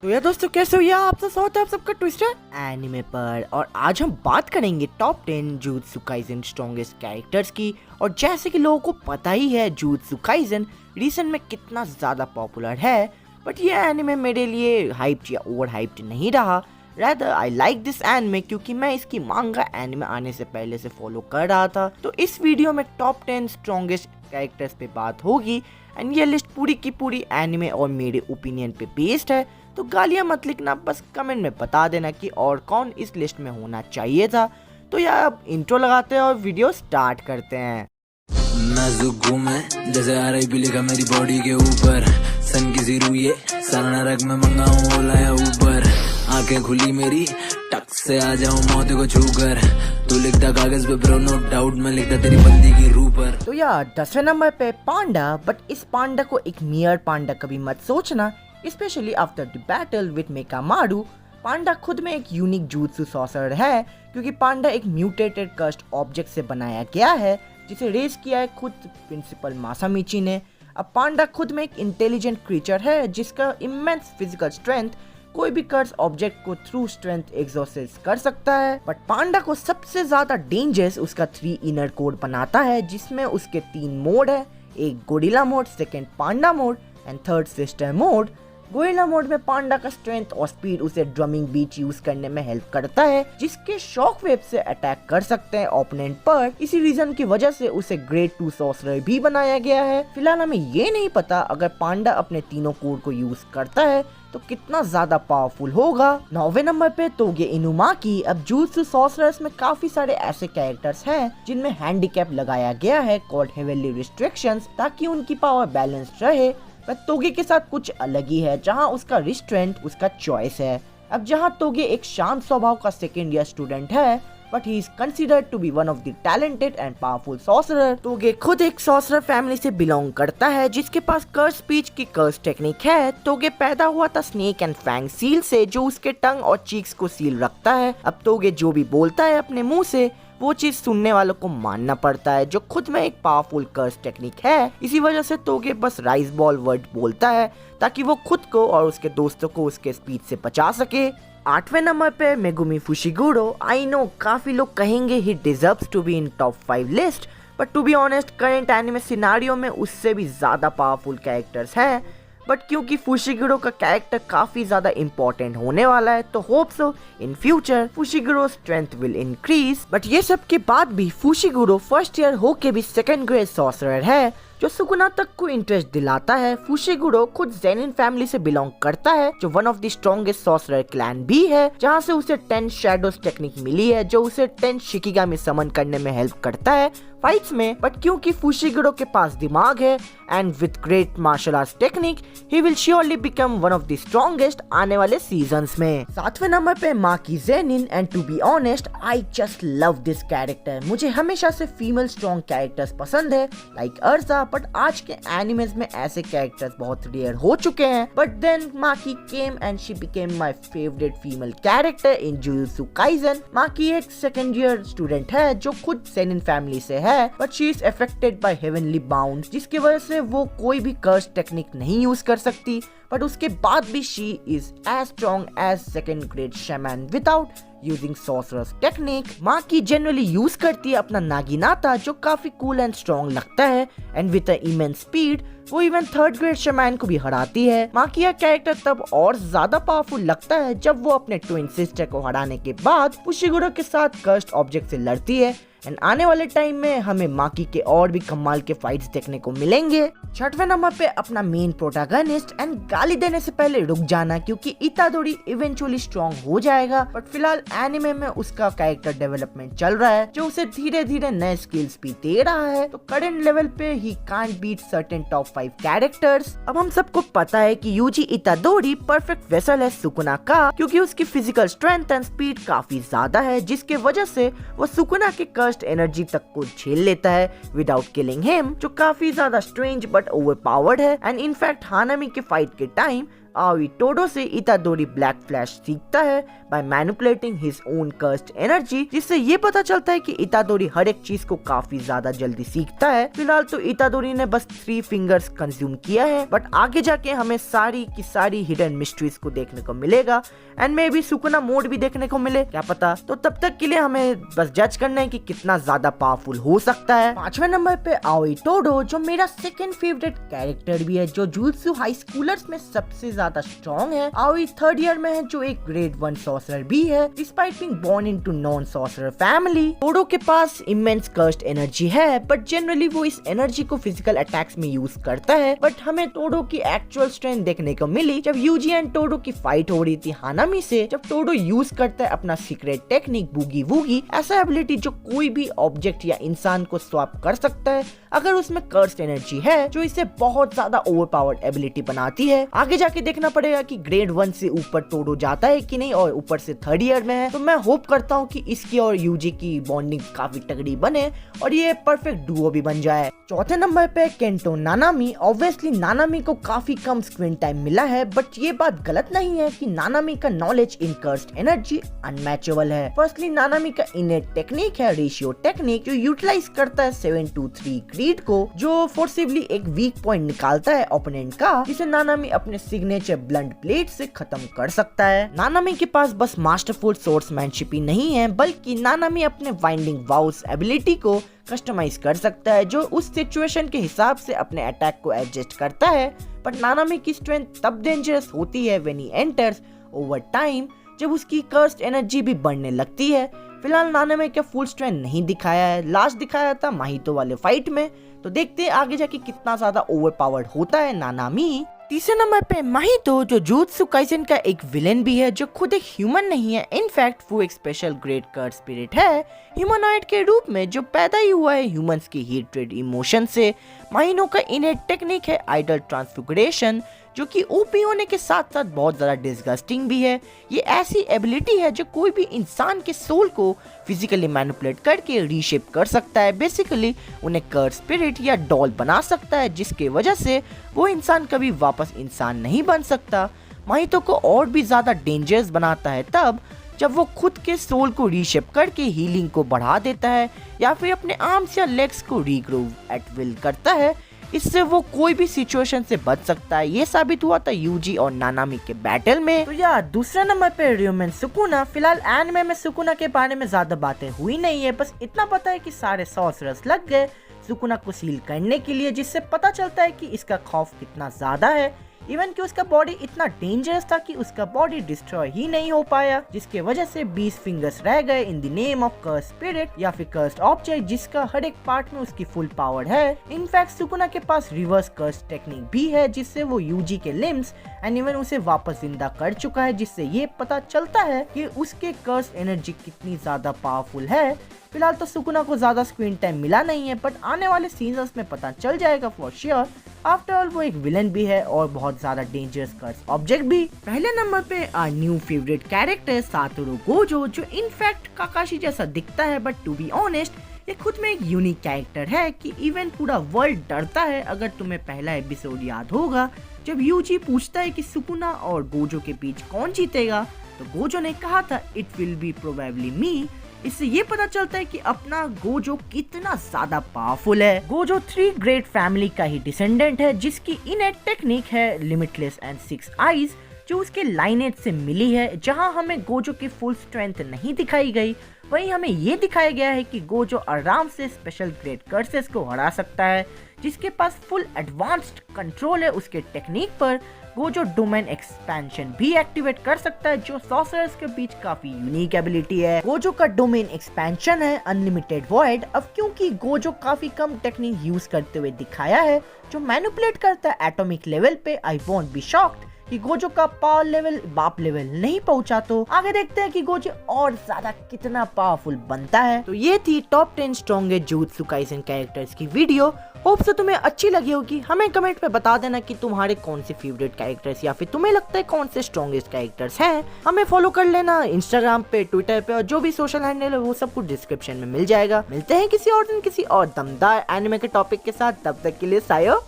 तो यार दोस्तों, कैसे हो यार? आप सब स्वागत है आप सबका ट्विस्टर एनिमे पर। और आज हम बात करेंगे top 10 jutsu Kaisen strongest characters की। और जैसे कि लोगों को पता ही है जुत्सु काइसेन रिसेंट में कितना ज़्यादा पॉपुलर है, बट ये एनिमे मेरे लिए हाइप्ड या ओवर हाइप्ड नहीं रहा। Rather, I like this anime क्योंकि मैं इसकी मांगा एनिमे आने से पहले से फॉलो कर रहा था। तो इस वीडियो में टॉप 10 स्ट्रॉन्गेस्ट कैरेक्टर्स पे बात होगी एंड ये लिस्ट पूरी की पूरी एनिमे और मेरे ओपिनियन पे बेस्ड है। तो गालियां मत लिखना, बस कमेंट में बता देना कि और कौन इस लिस्ट में होना चाहिए था। तो यार अब इंट्रो लगाते हैं और वीडियो स्टार्ट करते हैं। नाजुक घूमे जैसे RIP लिखा मेरी बॉडी के ऊपर, सन की सी रूये सारा नरक में मंगाऊं लाया ऊपर, आंखें खुली मेरी टक से आ जाऊं मौत को छूकर, तू लिखता कागज पे ब्रो नो डाउट मैं लिखता तेरी बंदी की रूह पर। तो यार 10वें नंबर पे पांडा, बट इस पांडा को एक मियर पांडा कभी मत सोचना, specially after the battle with Mechamaru. Panda खुद में एक यूनिक जुत्सु सॉर्सरर है क्योंकि पांडा एक म्यूटेटेड कर्स्ड ऑब्जेक्ट से बनाया गया है जिसे रेज किया है खुद प्रिंसिपल मासामिची ने। अब पांडा खुद में एक इंटेलिजेंट क्रीचर है जिसका इमेंस फिजिकल स्ट्रेंथ कोई भी कर्स ऑब्जेक्ट को थ्रू स्ट्रेंथ एग्जॉस्ट कर सकता है। बट पांडा को सबसे ज्यादा डेंजरस उसका 3 इनर कोड बनाता है जिसमें उसके 3 मोड है, एक gorilla mode, second Panda mode and third sister mode. Gorilla mode में पांडा का स्ट्रेंथ और स्पीड उसे ड्रमिंग बीट यूज करने में हेल्प करता है जिसके शॉक वेव से अटैक कर सकते हैं ओपोनेंट पर। इसी रीजन की वजह से उसे ग्रेड 2 सॉर्सरर भी बनाया गया है। फिलहाल हमें ये नहीं पता अगर पांडा अपने तीनों कोड को यूज करता है तो कितना ज्यादा पावरफुल होगा। 9वें नंबर पे तोगे इनुमाकी। अब जुत्सु सॉर्सरर्स में काफी सारे ऐसे कैरेक्टर्स हैं जिनमें हैंडीकैप लगाया गया है कॉल्ड हेवनली रिस्ट्रिक्शंस ताकि उनकी पावर बैलेंस्ड रहे। पर तोगे के साथ कुछ अलग ही है जहां उसका रिस्ट्रेंट उसका चॉइस है। अब जहां तोगे एक शांत स्वभाव का सेकेंड ईयर स्टूडेंट है but he is considered to be one of the talented and powerful sorcerer. Toge खुद एक सॉर्सरर फैमिली से बिलोंग करता है जिसके पास कर्स स्पीच की कर्स टेक्निक है। तोगे पैदा हुआ था स्नेक एंड फैंग सील से जो उसके टंग और चीक्स को सील रखता है। अब तोगे जो भी बोलता है अपने मुंह से वो चीज सुनने वालों को मानना पड़ता है जो खुद में एक पावरफुल कर्स टेक्निक है। इसी वजह से तोगे बस राइस बॉल वर्ड बोलता है ताकि वो खुद को और उसके दोस्तों को उसके स्पीच से बचा सके। 8वें नंबर पे मेगुमी फुशिगुरो। आई नो काफी लोग कहेंगे he deserves to be in top 5 list, but to be honest current anime scenario में उससे भी ज्यादा पावरफुल कैरेक्टर्स हैं। बट क्योंकि फुशिगुरो का कैरेक्टर काफी ज्यादा इंपॉर्टेंट होने वाला है तो hope so in future Fushiguro strength will increase. But ये सब के बाद भी फुशिगुरो फर्स्ट ईयर होके भी सेकंड ग्रेड सॉर्सरर है जो सुकुना तक को इंटरेस्ट दिलाता है। फुशिगुरो खुद ज़ेनिन फैमिली से बिलोंग करता है जो one of the strongest sorcerer clan भी है, जहां से उसे 10 शैडोज टेक्निक मिली है जो उसे 10 शिकिगामी समन करने में हेल्प करता है फाइट्स में। बट क्योंकि फुशिगुरो के पास दिमाग है and with great martial arts technique he will surely become one of the strongest आने वाले सीजन्स में। 7वें नंबर पे Maki Zenin. And to be honest I just love this character. मुझे हमेशा से फीमेल स्ट्रॉन्ग कैरेक्टर्स पसंद है लाइक अर्जा, बट आज के एनिमेज में ऐसे कैरेक्टर्स बहुत रेयर हो चुके हैं। But then Maki came and she became my favourite female character in Jujutsu Kaisen. Maki एक सेकंड ईयर स्टूडेंट है जो खुद सेनिन फैमिली से है but she is affected by heavenly bound जिसकी वजह से वो कोई भी कर्स टेक्निक नहीं यूज कर सकती। बट उसके बाद भी she is as strong as second grade shaman without using sorcerers technique. माँ की जनरली यूज करती है अपना नागिनाता जो काफी कूल एंड स्ट्रॉन्ग लगता है एंड विद इमेंस स्पीड वो इवन थर्ड ग्रेड शैमन को भी हराती है। माँ की यह कैरेक्टर तब और ज्यादा पावरफुल लगता है जब वो अपने ट्विन सिस्टर को हराने के बाद फुशिगुरो के साथ कर्स्ड ऑब्जेक्ट से लड़ती है। एंड आने वाले टाइम में हमें माकी के और भी कमाल के फाइट्स देखने को मिलेंगे। 6वें नंबर पे अपना मेन प्रोटैगनिस्ट। एंड गाली देने से पहले रुक जाना क्योंकि इतादोरी इवेंचुअली स्ट्रॉन्ग हो जाएगा बट फिलहाल एनिमे में उसका कैरेक्टर डेवलपमेंट चल रहा है जो उसे धीरे धीरे नए स्किल्स भी दे रहा है। तो करंट लेवल पे he can't beat certain top 5 characters. अब हम सबको पता है कि यूजी इतादोरी परफेक्ट वेसल है सुकुना का क्योंकि उसकी फिजिकल स्ट्रेंथ एंड स्पीड काफी ज्यादा है जिसके वजह से वो सुकुना के कर्स्ड एनर्जी तक को झेल लेता है विदाउट किलिंग हिम, जो काफी ज्यादा स्ट्रेंज बट ओवरपावर्ड है। एंड इनफैक्ट हानामी के फाइट के टाइम आओई टोडो से इतादोरी ब्लैक फ्लैश सीखता है by manipulating his own cursed energy, जिससे ये पता चलता है कि इतादोरी हर एक चीज को काफी ज्यादा जल्दी सीखता है। फिलहाल तो इतादोरी ने बस 3 फिंगर्स कंज्यूम किया है, बट आगे जाके हमें सारी की सारी हिडन मिस्ट्रीज को देखने को मिलेगा and may be Sukuna mode भी देखने को मिले, क्या पता। तो तब तक के लिए हमें बस जज करना है कि कितना ज्यादा पावरफुल हो सकता है। 5वें नंबर पे आओई टोडो, जो मेरा सेकंड फेवरेट कैरेक्टर भी है, जो जुजुत्सु हाई स्कूलर्स में सबसे ज्यादा स्ट्रॉन्ग है। आओई 3rd ईयर में है, जो एक ग्रेड 1 सॉर्सरर भी है despite being born into non sorcerer family. Todo के पास इमेंस कर्स्ड एनर्जी है, बट जनरली वो इस एनर्जी को फिजिकल अटैक्स में यूज करता है। बट हमें टोडो की एक्चुअल स्ट्रेंथ देखने को मिली जब यूजी एंड टोडो की फाइट हो रही थी हानामी से, जब टोडो यूज करता है अपना सीक्रेट टेक्निक बूगी वूगी, ऐसा एबिलिटी जो कोई भी ऑब्जेक्ट या इंसान को स्वैप कर सकता है अगर उसमें कर्स्ड एनर्जी है, जो इसे बहुत ज्यादा ओवरपावर्ड एबिलिटी बनाती है। आगे जाके देखना पड़ेगा कि ग्रेड 1 से ऊपर टोडो जाता है कि नहीं, और ऊपर से 3rd ईयर में है। तो मैं होप करता हूँ कि इसकी और यूजी की बॉन्डिंग काफी तगड़ी बने और ये परफेक्ट डुओ भी बन जाए। 4थे नंबर पे केंटो नानामी। ऑब्वियसली नानामी को काफी कम स्क्रीन टाइम मिला है, बट ये बात गलत नहीं है कि नानामी का knowledge in cursed energy unmatchable है। फर्स्टली नानामी का इनेट टेक्निक है रेशियो टेक्निक, जो यूटिलाइज करता है 7-2-3 क्रीड को, जो फोर्सिबली एक वीक पॉइंट निकालता है ओपोनेंट का, जिसे नानामी अपने सिग्नेचर ब्लंट ब्लेड से खत्म कर सकता है। नानामी के पास बस मास्टरफुल सोर्समैनशिप ही नहीं है, बल्कि नानामी अपने वाइंडिंग वाउस एबिलिटी को कस्टमाइज कर सकता है, जो उस सिचुएशन के हिसाब से अपने अटैक को एडजस्ट करता है। बट नानामी की स्ट्रेंथ तब डेंजरस होती है when he enters over time, जब उसकी कर्स्ड एनर्जी भी बढ़ने लगती है। फिलहाल नानामी का फुल स्ट्रेंथ नहीं दिखाया है, लास्ट दिखाया था माहितो वाले फाइट में, तो देखते हैं आगे जाके कितना ज्यादा ओवरपावर्ड होता है नानामी। 3रे नंबर पे माहितो, जो जुजुत्सु काइसेन का एक विलेन भी है, जो खुद एक ह्यूमन नहीं है, इनफैक्ट वो एक स्पेशल ग्रेट कर्ड स्पिरिट है, ह्यूमनॉइड के रूप में, जो पैदा ही हुआ है ह्यूमंस की हेट्रेड इमोशन से। माहिनो का इनेट टेक्निक है आइडल ट्रांसफिगरेशन, जो कि ओपी होने के साथ साथ बहुत ज्यादा डिस्गस्टिंग भी है। ये ऐसी एबिलिटी है जो कोई भी इंसान के सोल को फिजिकली मैनिपुलेट करके रीशेप कर सकता है, बेसिकली उन्हें कर्ड स्पिरिट या डॉल बना सकता है, जिसके वजह से वो इंसान कभी वापस इंसान नहीं बन सकता। माहितो को और भी ज्यादा डेंजरस बनाता है तब जब वो खुद के सोल को रीशेप करके हीलिंग को बढ़ा देता है, या फिर अपने आर्म्स या लेग्स को रीग्रोव एट विल करता है। इससे वो कोई भी सिचुएशन से बच सकता है। ये साबित हुआ था यूजी और नानामी के बैटल में। तो यार 2रे नंबर पे र्यूमेन सुकुना। फिलहाल एनिमे में सुकुना के बारे में ज्यादा बातें हुई नहीं है, बस इतना पता है कि सारे सॉर्सरर्स लग गए सुकुना को सील करने के लिए, जिससे पता चलता है कि इसका खौफ कितना ज्यादा है। इवन कि उसका बॉडी इतना डेंजरस था कि उसका बॉडी डिस्ट्रॉय ही नहीं हो पाया, जिसके वजह से 20 फिंगर्स रह गए in the name of cursed spirit या फिर कर्स्ड ऑब्जेक्ट, जिसका हर एक पार्ट में उसकी फुल पावर है। इनफैक्ट सुकुना के पास रिवर्स कर्स्ड टेक्निक भी है, जिससे वो यूजी के लिम्स एंड इवन उसे वापस जिंदा कर चुका है, जिससे ये पता चलता है कि उसके कर्स्ड एनर्जी कितनी ज्यादा पावरफुल है। फिलहाल तो सुकुना को ज्यादा स्क्रीन टाइम मिला नहीं है, बट आने वाले सीजन्स में पता चल जाएगा फॉर श्योर। आफ्टर ऑल वो एक विलन भी है और बहुत ज्यादा डेंजरस कर्स्ड ऑब्जेक्ट भी। पहले नंबर पे our new favourite character Satoru Gojo, जो इनफैक्ट काकाशी जैसा दिखता है, बट टू बी ऑनेस्ट ये खुद में एक यूनिक कैरेक्टर है कि इवन पूरा वर्ल्ड डरता है। अगर तुम्हें पहला एपिसोड याद होगा, जब यूजी पूछता है कि सुकुना और गोजो के बीच कौन जीतेगा, तो गोजो ने कहा था इट विल बी प्रोबेबली मी। इससे ये पता चलता है कि अपना गोजो कितना ज्यादा पावरफुल है। गोजो 3 ग्रेट फैमिली का ही डिसेंडेंट है, जिसकी इनेट टेक्निक है लिमिटलेस एंड 6 आईज, जो उसके लाइनेज से मिली है। जहां हमें गोजो की फुल स्ट्रेंथ नहीं दिखाई गई, वहीं हमें ये दिखाया गया है कि गोजो आराम से स्पेशल ग्रेट कर्सेस को हरा सकता है, जिसके पास फुल एडवांस्ड कंट्रोल है उसके टेक्निक पर। गोजो डोमेन एक्सपेंशन भी एक्टिवेट कर सकता है, जो सॉर्सरर्स के बीच काफी यूनिक एबिलिटी है। गोजो का डोमेन एक्सपेंशन है अनलिमिटेड वॉइड। अब क्योंकि गोजो काफी कम टेक्निक यूज करते हुए दिखाया है, जो मैनिपुलेट करता है एटॉमिक लेवल पे, आई वोंट बी शॉक्ड कि गोजो का पावर लेवल बाप लेवल नहीं पहुंचा। तो आगे देखते हैं कि गोजो और ज्यादा कितना पावरफुल बनता है। तो ये थी top 10 strongest jujutsu Kaisen characters की वीडियो। होप से तुम्हें अच्छी लगी होगी। हमें कमेंट पे बता देना कि तुम्हारे कौन से फेवरेट कैरेक्टर्स या फिर तुम्हें लगता है कौन से स्ट्रॉन्गेस्ट कैरेक्टर्स हैं। हमें फॉलो कर लेना इंस्टाग्राम पे, ट्विटर पे, और जो भी सोशल हैंडल है वो सब कुछ डिस्क्रिप्शन में मिल जाएगा। मिलते हैं किसी और दिन किसी और दमदार एनिमे के टॉपिक के साथ। तब तक के लिए सायो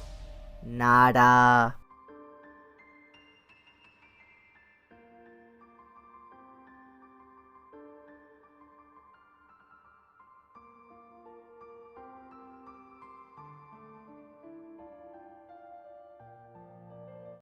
नारा।